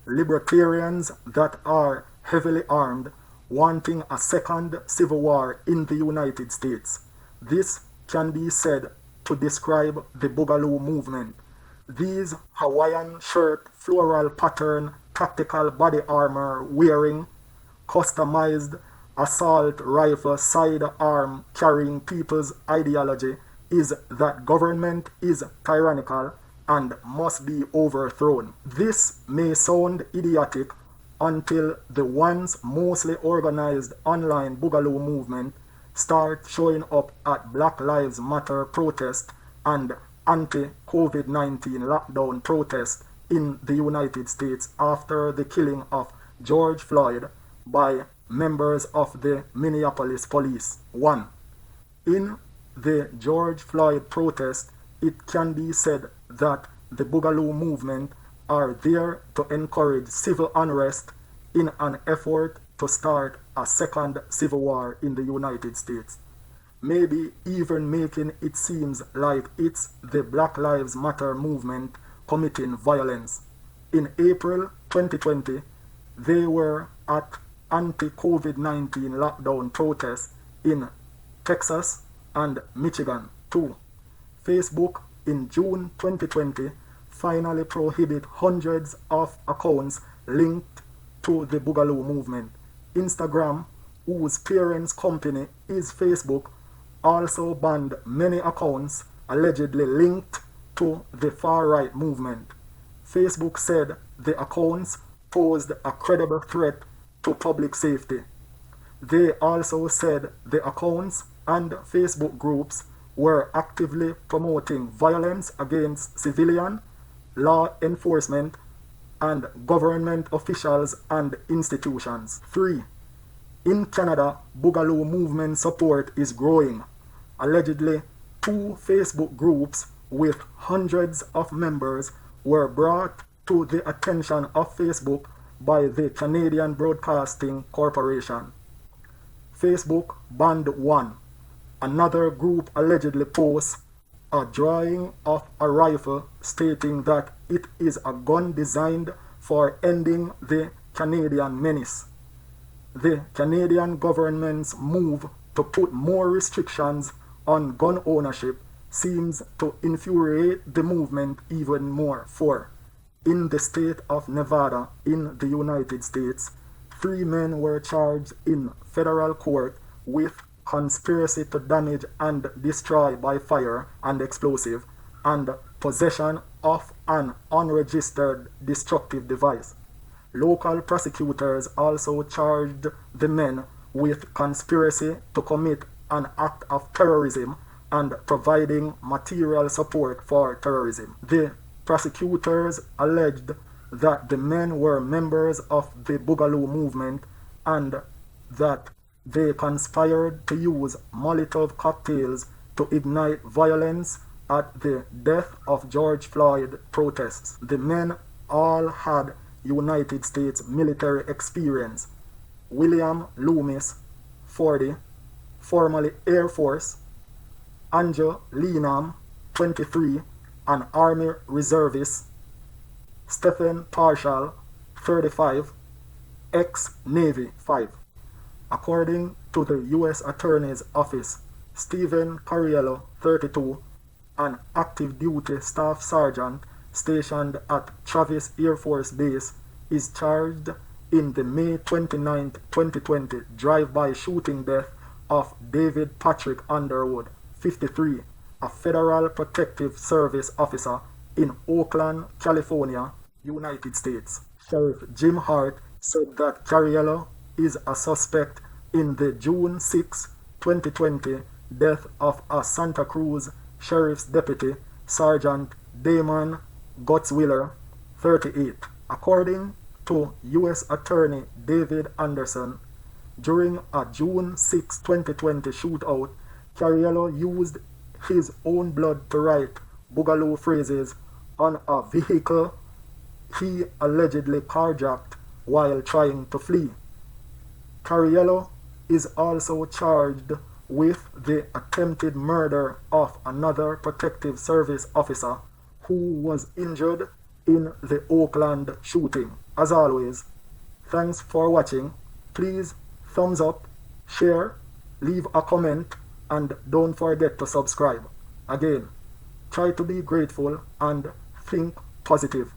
Libertarians that are heavily armed wanting a second civil war in the United States. This can be said to describe the Boogaloo movement. These Hawaiian shirt floral pattern tactical body armor wearing, customized assault rifle sidearm carrying people's ideology is that government is tyrannical and must be overthrown. This may sound idiotic until the once mostly organized online Boogaloo movement start showing up at Black Lives Matter protests and anti-COVID-19 lockdown protests in the United States after the killing of George Floyd by members of the Minneapolis police. 1. In the George Floyd protest, it can be said that the Boogaloo movement are there to encourage civil unrest in an effort to start a second civil war in the United States. Maybe even making it seems like it's the Black Lives Matter movement committing violence. In April 2020, they were at anti-COVID-19 lockdown protests in Texas and Michigan. 2. Facebook in June 2020 finally prohibited hundreds of accounts linked to the Boogaloo movement. Instagram, whose parent company is Facebook, also banned many accounts allegedly linked to the far-right movement. Facebook said the accounts posed a credible threat to public safety. They also said the accounts and Facebook groups were actively promoting violence against civilian, law enforcement, and government officials and institutions. 3. In Canada, Boogaloo movement support is growing. Allegedly, 2 Facebook groups with hundreds of members were brought to the attention of Facebook by the Canadian Broadcasting Corporation. Facebook banned one. Another group allegedly posts a drawing of a rifle stating that it is a gun designed for ending the Canadian menace. The Canadian government's move to put more restrictions on gun ownership seems to infuriate the movement even more. 4. In the state of Nevada in the United States, 3 men were charged in federal court with conspiracy to damage and destroy by fire and explosive, and possession of an unregistered destructive device. Local prosecutors also charged the men with conspiracy to commit an act of terrorism and providing material support for terrorism. The prosecutors alleged that the men were members of the Boogaloo movement and that they conspired to use Molotov cocktails to ignite violence at the death of George Floyd protests. The men all had United States military experience. William Loomis, 40, formerly Air Force; Andrew Leenham, 23, an Army reservist; Stephen Parshall, 35, ex-Navy. 5. According to the U.S. Attorney's Office, Stephen Cariello, 32, an active duty staff sergeant stationed at Travis Air Force Base, is charged in the May 29, 2020 drive-by shooting death of David Patrick Underwood, 53, a Federal Protective Service officer in Oakland, California, United States. Sheriff Jim Hart said that Cariello is a suspect in the June 6, 2020 death of a Santa Cruz Sheriff's Deputy, Sergeant Damon Gutzwiller, 38. According to U.S. Attorney David Anderson, during a June 6, 2020 shootout, Cariello used his own blood to write Boogaloo phrases on a vehicle he allegedly carjacked while trying to flee. Cariello is also charged with the attempted murder of another Protective Service officer who was injured in the Oakland shooting. As always, thanks for watching. Please thumbs up, share, leave a comment, and don't forget to subscribe. Again, try to be grateful and think positive.